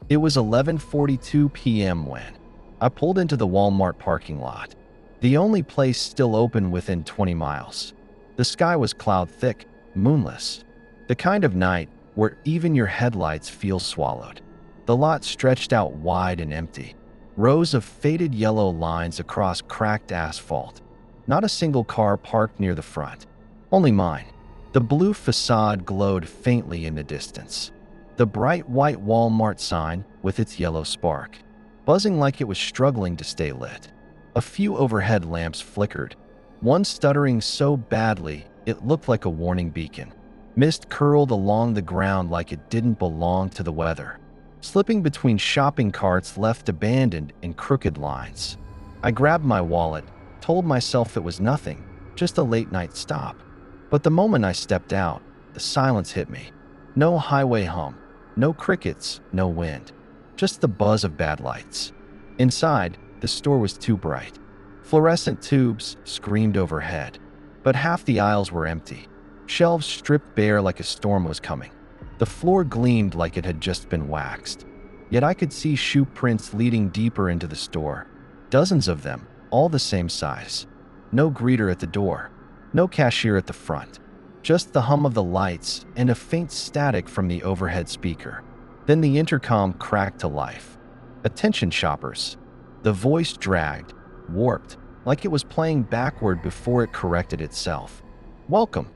It was 11:42 p.m. when I pulled into the Walmart parking lot, the only place still open within 20 miles. The sky was cloud thick, moonless, the kind of night where even your headlights feel swallowed. The lot stretched out wide and empty, rows of faded yellow lines across cracked asphalt. Not a single car parked near the front, only mine. The blue facade glowed faintly in the distance, the bright white Walmart sign with its yellow spark, buzzing like it was struggling to stay lit. A few overhead lamps flickered, one stuttering so badly it looked like a warning beacon. Mist curled along the ground like it didn't belong to the weather, slipping between shopping carts left abandoned in crooked lines. I grabbed my wallet, told myself it was nothing, just a late-night stop. But the moment I stepped out, the silence hit me. No highway hum, no crickets, no wind, just the buzz of bad lights. Inside, the store was too bright. Fluorescent tubes screamed overhead, but half the aisles were empty. Shelves stripped bare like a storm was coming. The floor gleamed like it had just been waxed. Yet I could see shoe prints leading deeper into the store. Dozens of them, all the same size. No greeter at the door, no cashier at the front. Just the hum of the lights and a faint static from the overhead speaker. Then the intercom cracked to life. "Attention shoppers." The voice dragged, warped, like it was playing backward before it corrected itself. "Welcome."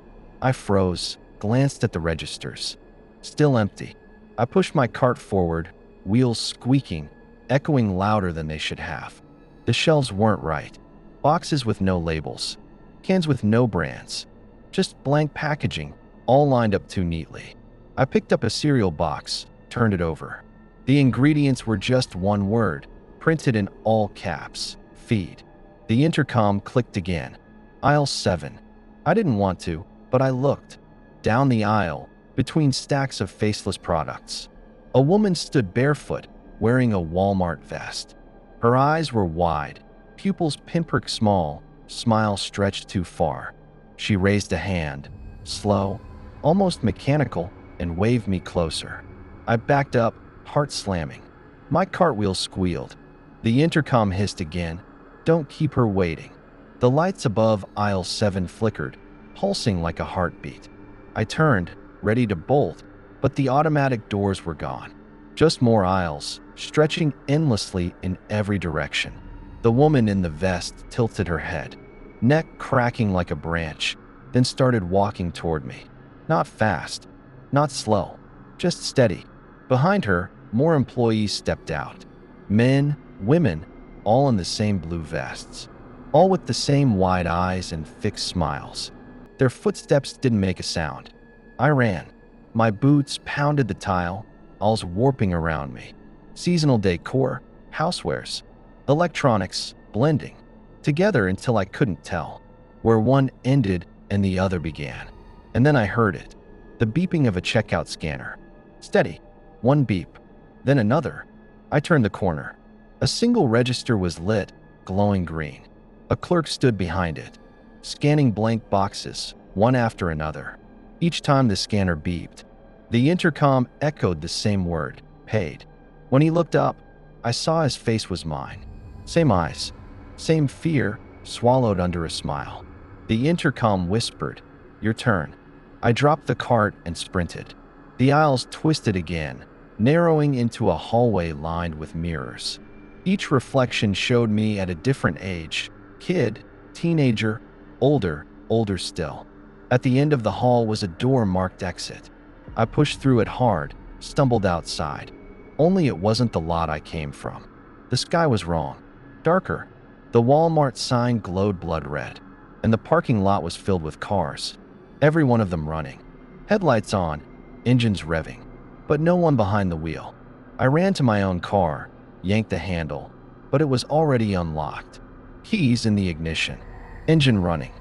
I froze, glanced at the registers. Still empty. I pushed my cart forward, wheels squeaking, echoing louder than they should have. The shelves weren't right. Boxes with no labels, cans with no brands, just blank packaging, all lined up too neatly. I picked up a cereal box, turned it over. The ingredients were just one word, printed in all caps: feed. The intercom clicked again. Aisle 7. I didn't want to, but I looked. Down the aisle, between stacks of faceless products, a woman stood barefoot, wearing a Walmart vest. Her eyes were wide, pupils pinprick small, smile stretched too far. She raised a hand, slow, almost mechanical, and waved me closer. I backed up, heart slamming. My cartwheel squealed. The intercom hissed again. "Don't keep her waiting." The lights above aisle 7 flickered, pulsing like a heartbeat. I turned, ready to bolt, but the automatic doors were gone. Just more aisles, stretching endlessly in every direction. The woman in the vest tilted her head, neck cracking like a branch, then started walking toward me. Not fast, not slow, just steady. Behind her, more employees stepped out. Men, women, all in the same blue vests, all with the same wide eyes and fixed smiles. Their footsteps didn't make a sound. I ran. My boots pounded the tile, all's warping around me. Seasonal decor, housewares, electronics, blending together until I couldn't tell where one ended and the other began. And then I heard it, the beeping of a checkout scanner. Steady, one beep, then another. I turned the corner. A single register was lit, glowing green. A clerk stood behind it, scanning blank boxes, one after another. Each time the scanner beeped, the intercom echoed the same word: paid. When he looked up, I saw his face was mine. Same eyes, same fear, swallowed under a smile. The intercom whispered, "Your turn." I dropped the cart and sprinted. The aisles twisted again, narrowing into a hallway lined with mirrors. Each reflection showed me at a different age: kid, teenager, older, older still. At the end of the hall was a door marked exit. I pushed through it hard, stumbled outside. Only it wasn't the lot I came from. The sky was wrong. Darker. The Walmart sign glowed blood red, and the parking lot was filled with cars, every one of them running. Headlights on, engines revving, but no one behind the wheel. I ran to my own car, yanked the handle, but it was already unlocked. Keys in the ignition, engine running,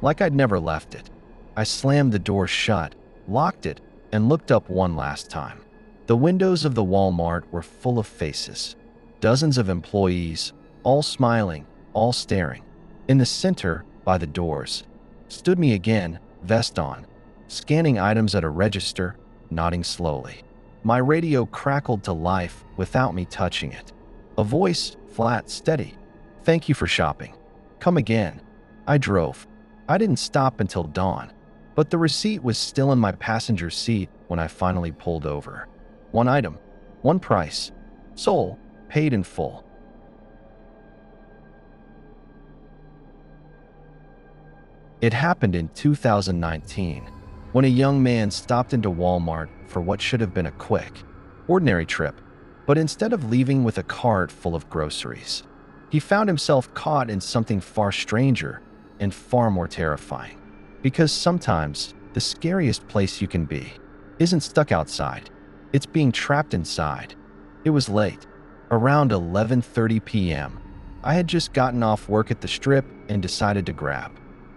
like I'd never left it. I slammed the door shut, locked it, and looked up one last time. The windows of the Walmart were full of faces. Dozens of employees, all smiling, all staring. In the center, by the doors, stood me again, vest on, scanning items at a register, nodding slowly. My radio crackled to life without me touching it. A voice, flat, steady. "Thank you for shopping. Come again." I drove. I didn't stop until dawn, but the receipt was still in my passenger seat when I finally pulled over. One item, one price. Sold, paid in full. It happened in 2019, when a young man stopped into Walmart for what should have been a quick, ordinary trip, but instead of leaving with a cart full of groceries, he found himself caught in something far stranger and far more terrifying. Because sometimes the scariest place you can be isn't stuck outside, it's being trapped inside. It was late, around 11:30 p.m. I had just gotten off work at the Strip and decided to grab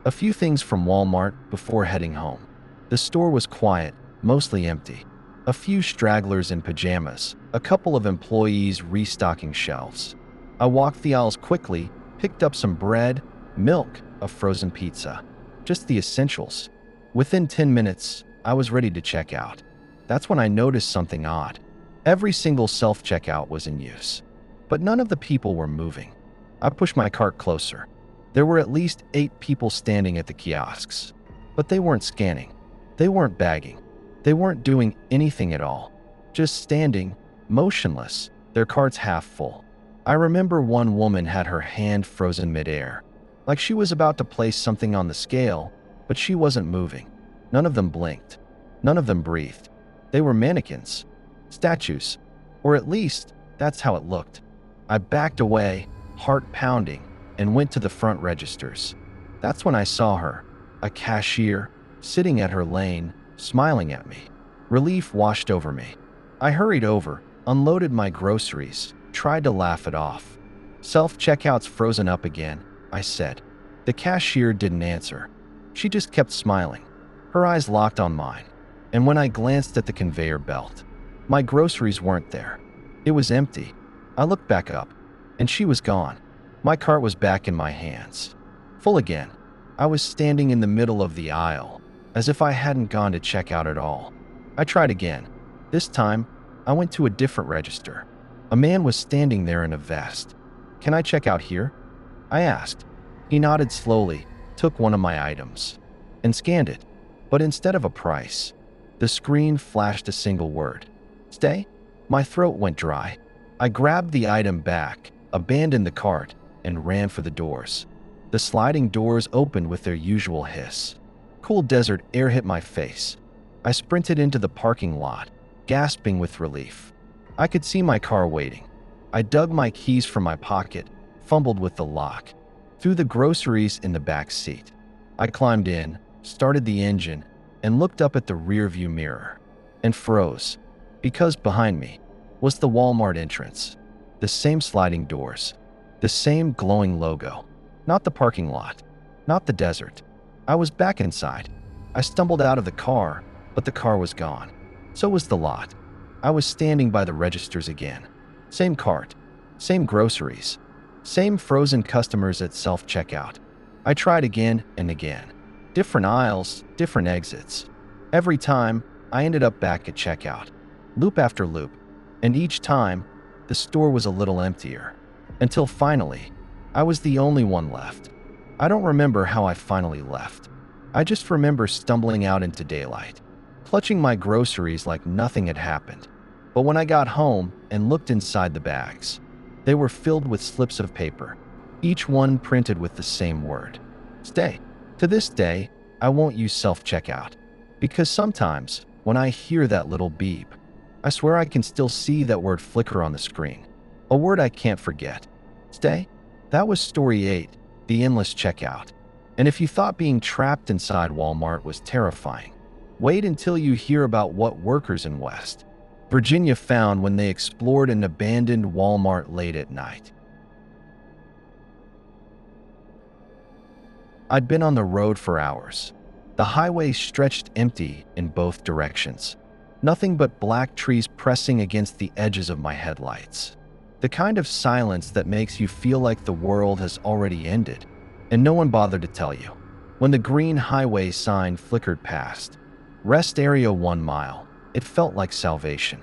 a few things from Walmart before heading home. The store was quiet, mostly empty. A few stragglers in pajamas, a couple of employees restocking shelves. I walked the aisles quickly, picked up some bread, milk, a frozen pizza. Just the essentials. Within 10 minutes, I was ready to check out. That's when I noticed something odd. Every single self-checkout was in use, but none of the people were moving. I pushed my cart closer. There were at least 8 people standing at the kiosks, but they weren't scanning. They weren't bagging. They weren't doing anything at all. Just standing, motionless, their carts half full. I remember one woman had her hand frozen midair, like she was about to place something on the scale, but she wasn't moving. None of them blinked. None of them breathed. They were mannequins, statues, or at least that's how it looked. I backed away, heart pounding, and went to the front registers. That's when I saw her, a cashier, sitting at her lane, smiling at me. Relief washed over me. I hurried over, unloaded my groceries, tried to laugh it off. "Self-checkout's frozen up again," I said. The cashier didn't answer. She just kept smiling. Her eyes locked on mine. And when I glanced at the conveyor belt, my groceries weren't there. It was empty. I looked back up, and she was gone. My cart was back in my hands. Full again. I was standing in the middle of the aisle, as if I hadn't gone to check out at all. I tried again. This time, I went to a different register. A man was standing there in a vest. "Can I check out here?" I asked. He nodded slowly, took one of my items, and scanned it. But instead of a price, the screen flashed a single word. "Stay?" My throat went dry. I grabbed the item back, abandoned the cart, and ran for the doors. The sliding doors opened with their usual hiss. Cool desert air hit my face. I sprinted into the parking lot, gasping with relief. I could see my car waiting. I dug my keys from my pocket, fumbled with the lock, threw the groceries in the back seat. I climbed in, started the engine, and looked up at the rearview mirror, and froze, because behind me was the Walmart entrance. The same sliding doors, the same glowing logo. Not the parking lot, not the desert. I was back inside. I stumbled out of the car, but the car was gone. So was the lot. I was standing by the registers again. Same cart, same groceries, same frozen customers at self-checkout. I tried again and again. Different aisles, different exits. Every time, I ended up back at checkout. Loop after loop. And each time, the store was a little emptier. Until finally, I was the only one left. I don't remember how I finally left. I just remember stumbling out into daylight, clutching my groceries like nothing had happened. But when I got home and looked inside the bags, they were filled with slips of paper, each one printed with the same word: "Stay." To this day, I won't use self-checkout, because sometimes when I hear that little beep, I swear I can still see that word flicker on the screen. A word I can't forget. Stay? That was story 8, the endless checkout. And if you thought being trapped inside Walmart was terrifying, wait until you hear about what workers in West Virginia found when they explored an abandoned Walmart late at night. I'd been on the road for hours. The highway stretched empty in both directions. Nothing but black trees pressing against the edges of my headlights. The kind of silence that makes you feel like the world has already ended, and no one bothered to tell you. When the green highway sign flickered past, "Rest Area 1 mile," it felt like salvation.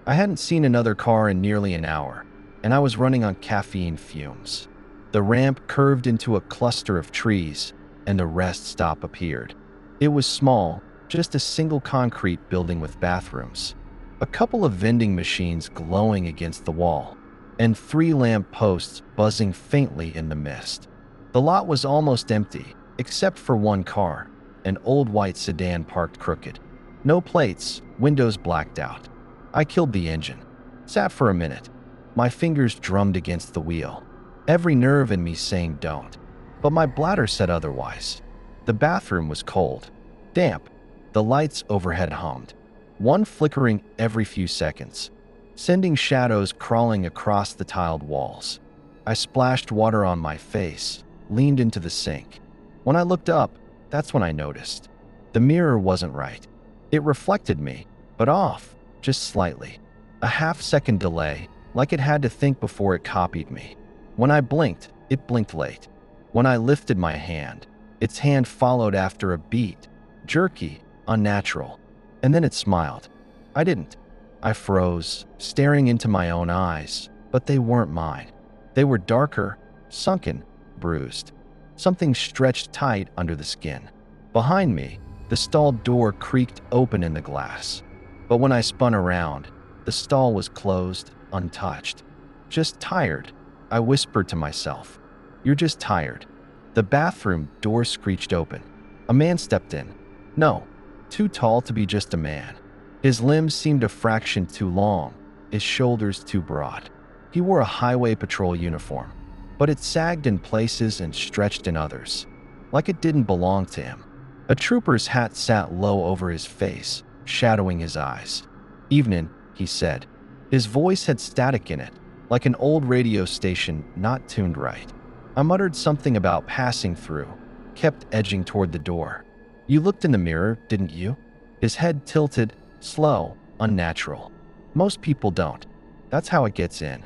I hadn't seen another car in nearly an hour, and I was running on caffeine fumes. The ramp curved into a cluster of trees, and the rest stop appeared. It was small, just a single concrete building with bathrooms, a couple of vending machines glowing against the wall, and 3 lamp posts buzzing faintly in the mist. The lot was almost empty, except for one car, an old white sedan parked crooked. No plates, windows blacked out. I killed the engine. Sat for a minute. My fingers drummed against the wheel, every nerve in me saying don't. But my bladder said otherwise. The bathroom was cold, damp. The lights overhead hummed, one flickering every few seconds, sending shadows crawling across the tiled walls. I splashed water on my face, leaned into the sink. When I looked up, that's when I noticed. The mirror wasn't right. It reflected me, but off, just slightly. A half-second delay, like it had to think before it copied me. When I blinked, it blinked late. When I lifted my hand, its hand followed after a beat, jerky, unnatural. And then it smiled. I didn't. I froze, staring into my own eyes, but they weren't mine. They were darker, sunken, bruised. Something stretched tight under the skin. Behind me, the stall door creaked open in the glass. But when I spun around, the stall was closed, untouched. Just tired, I whispered to myself. You're just tired. The bathroom door screeched open. A man stepped in. No, too tall to be just a man. His limbs seemed a fraction too long, his shoulders too broad. He wore a highway patrol uniform, but it sagged in places and stretched in others, like it didn't belong to him. A trooper's hat sat low over his face, shadowing his eyes. Evening, he said. His voice had static in it, like an old radio station not tuned right. I muttered something about passing through, kept edging toward the door. You looked in the mirror, didn't you? His head tilted, slow, unnatural. Most people don't. That's how it gets in.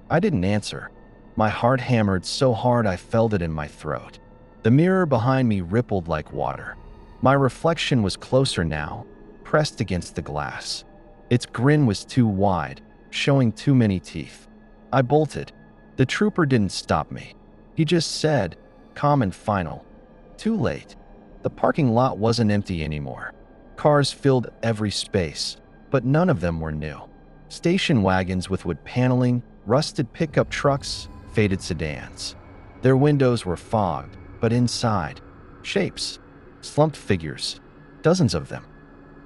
I didn't answer. My heart hammered so hard I felt it in my throat. The mirror behind me rippled like water. My reflection was closer now, pressed against the glass. Its grin was too wide, showing too many teeth. I bolted. The trooper didn't stop me. He just said, calm and final, too late. The parking lot wasn't empty anymore. Cars filled every space, but none of them were new. Station wagons with wood paneling, rusted pickup trucks, faded sedans. Their windows were fogged, but inside, shapes, slumped figures, dozens of them.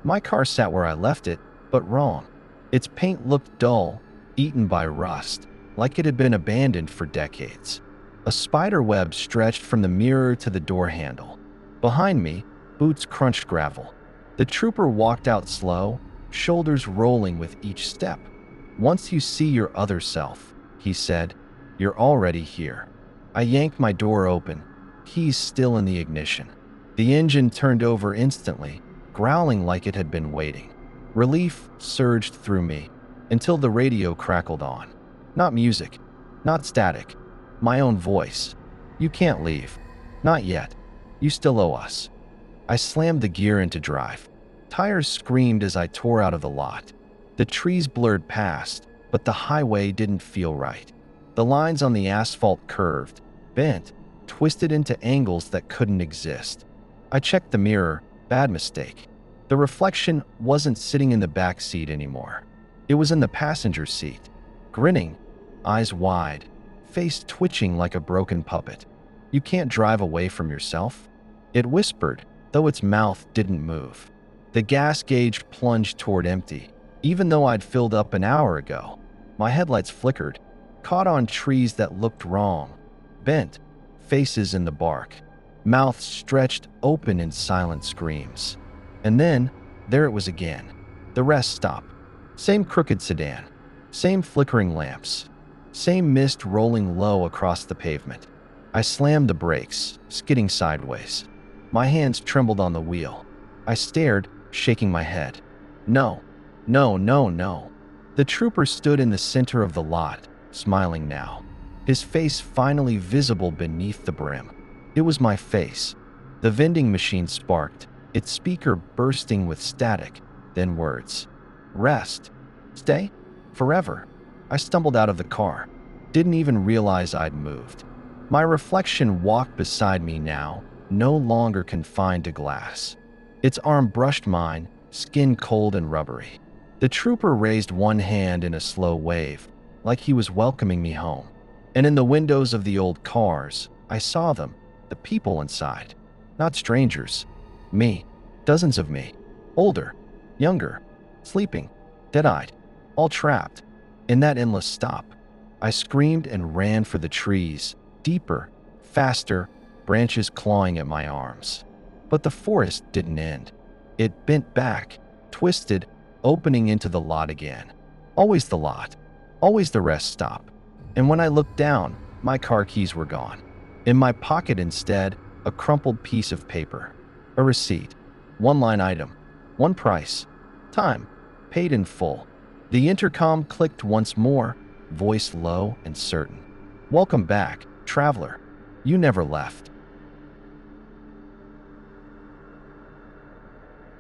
My car sat where I left it, but wrong. Its paint looked dull, eaten by rust, like it had been abandoned for decades. A spider web stretched from the mirror to the door handle. Behind me, boots crunched gravel. The trooper walked out slow, shoulders rolling with each step. Once you see your other self, he said, you're already here. I yanked my door open, keys still in the ignition. The engine turned over instantly, growling like it had been waiting. Relief surged through me until the radio crackled on. Not music, not static, my own voice. You can't leave. Not yet. You still owe us. I slammed the gear into drive. Tires screamed as I tore out of the lot. The trees blurred past, but the highway didn't feel right. The lines on the asphalt curved, bent, twisted into angles that couldn't exist. I checked the mirror. Bad mistake. The reflection wasn't sitting in the back seat anymore. It was in the passenger seat, grinning, eyes wide, face twitching like a broken puppet. You can't drive away from yourself, it whispered, though its mouth didn't move. The gas gauge plunged toward empty, even though I'd filled up an hour ago. My headlights flickered, caught on trees that looked wrong, bent, faces in the bark, mouths stretched open in silent screams. And then, there it was again. The rest stopped. Same crooked sedan, same flickering lamps, same mist rolling low across the pavement. I slammed the brakes, skidding sideways. My hands trembled on the wheel. I stared, shaking my head. No, no, no, no. The trooper stood in the center of the lot, smiling now, his face finally visible beneath the brim. It was my face. The vending machine sparked, its speaker bursting with static, then words. Rest. Stay? Forever. I stumbled out of the car. Didn't even realize I'd moved. My reflection walked beside me now, no longer confined to glass. Its arm brushed mine, skin cold and rubbery. The trooper raised one hand in a slow wave, like he was welcoming me home. And in the windows of the old cars, I saw them, the people inside. Not strangers. Me. Dozens of me. Older. Younger. Sleeping. Dead-eyed. All trapped. In that endless stop. I screamed and ran for the trees. Deeper. Faster. Branches clawing at my arms. But the forest didn't end. It bent back. Twisted. Opening into the lot again. Always the lot. Always the rest stop. And when I looked down, my car keys were gone. In my pocket instead, a crumpled piece of paper. A receipt. One-line item. One price. Time. Paid in full. The intercom clicked once more, voice low and certain. Welcome back, traveler. You never left.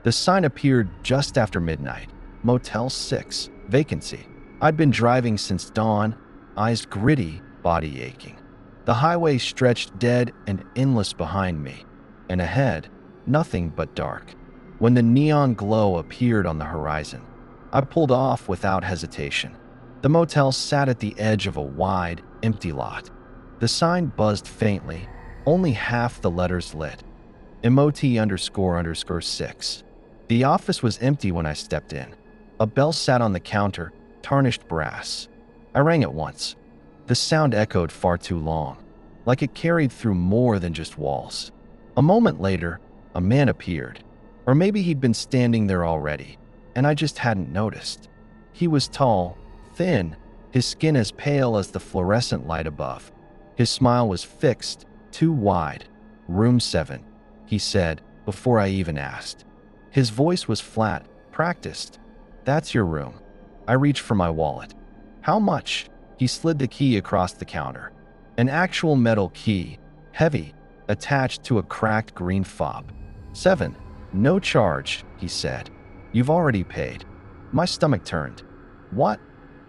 The sign appeared just after midnight. Motel 6. Vacancy. I'd been driving since dawn, eyes gritty, body aching. The highway stretched dead and endless behind me, and ahead, nothing but dark. When the neon glow appeared on the horizon, I pulled off without hesitation. The motel sat at the edge of a wide, empty lot. The sign buzzed faintly, only half the letters lit. MOT__6. The office was empty when I stepped in. A bell sat on the counter, tarnished brass. I rang it once. The sound echoed far too long, like it carried through more than just walls. A moment later, a man appeared. Or maybe he'd been standing there already, and I just hadn't noticed. He was tall, thin, his skin as pale as the fluorescent light above. His smile was fixed, too wide. Room 7, he said, before I even asked. His voice was flat, practiced. That's your room. I reached for my wallet. How much? He slid the key across the counter. An actual metal key, heavy, attached to a cracked green fob. 7. No charge, he said. You've already paid. My stomach turned. What?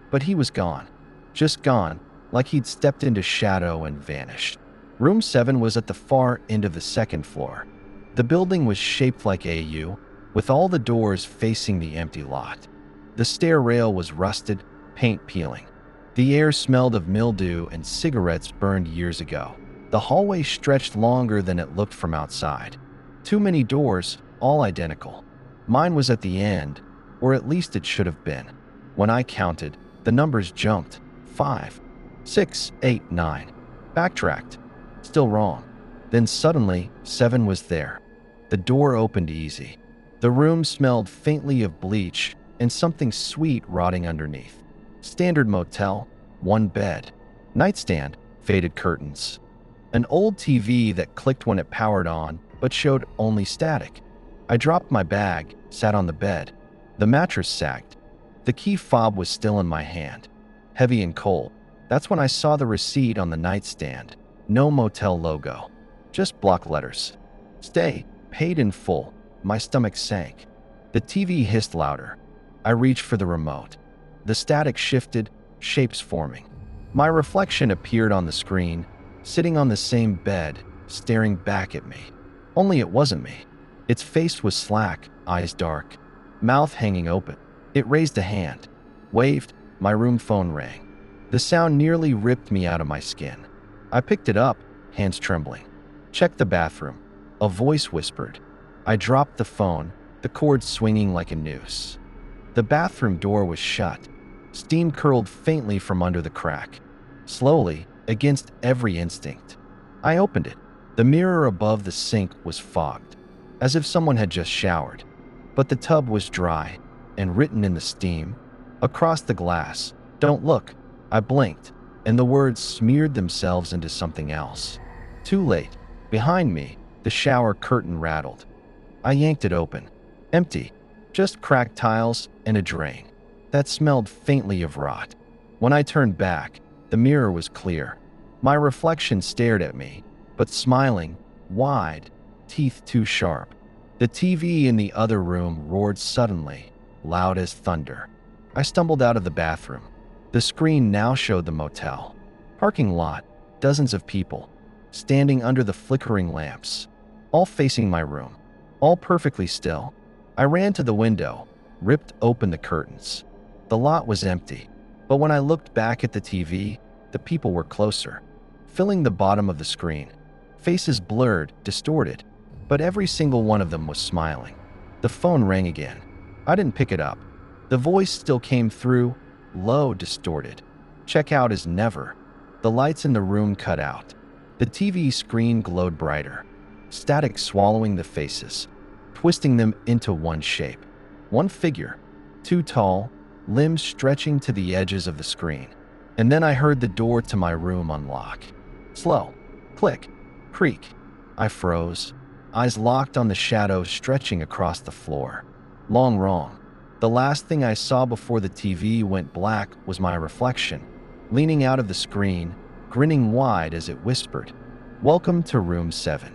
But he was gone. Just gone, like he'd stepped into shadow and vanished. Room 7 was at the far end of the second floor. The building was shaped like a U, with all the doors facing the empty lot. The stair rail was rusted, paint peeling. The air smelled of mildew and cigarettes burned years ago. The hallway stretched longer than it looked from outside. Too many doors, all identical. Mine was at the end, or at least it should have been. When I counted, the numbers jumped. 5, 6, 8, 9. Backtracked. Still wrong. Then suddenly, 7 was there. The door opened easy. The room smelled faintly of bleach and something sweet rotting underneath. Standard motel, one bed. Nightstand, faded curtains. An old TV that clicked when it powered on, but showed only static. I dropped my bag, sat on the bed. The mattress sagged. The key fob was still in my hand, heavy and cold. That's when I saw the receipt on the nightstand. No motel logo, just block letters. Stay, paid in full. My stomach sank. The TV hissed louder. I reached for the remote. The static shifted, shapes forming. My reflection appeared on the screen, sitting on the same bed, staring back at me. Only it wasn't me. Its face was slack, eyes dark, mouth hanging open. It raised a hand, waved. My room phone rang. The sound nearly ripped me out of my skin. I picked it up, hands trembling. Check the bathroom. A voice whispered. I dropped the phone, the cord swinging like a noose. The bathroom door was shut. Steam curled faintly from under the crack. Slowly, against every instinct, I opened it. The mirror above the sink was fogged, as if someone had just showered. But the tub was dry, and written in the steam, across the glass, "Don't look." I blinked, and the words smeared themselves into something else. Too late. Behind me, the shower curtain rattled. I yanked it open. Empty. Just cracked tiles and a drain that smelled faintly of rot. When I turned back, the mirror was clear. My reflection stared at me, but smiling, wide, teeth too sharp. The TV in the other room roared suddenly, loud as thunder. I stumbled out of the bathroom. The screen now showed the motel. Parking lot, dozens of people, standing under the flickering lamps, all facing my room, all perfectly still. I ran to the window, ripped open the curtains. The lot was empty, but when I looked back at the TV, the people were closer, filling the bottom of the screen. Faces blurred, distorted, but every single one of them was smiling. The phone rang again. I didn't pick it up. The voice still came through, low, distorted. Check out is never. The lights in the room cut out. The TV screen glowed brighter, static swallowing the faces, twisting them into one shape. One figure, too tall, limbs stretching to the edges of the screen. And then I heard the door to my room unlock. Slow. Click. Creak. I froze, eyes locked on the shadows stretching across the floor. Long wrong. The last thing I saw before the TV went black was my reflection, leaning out of the screen, grinning wide as it whispered, "Welcome to room 7."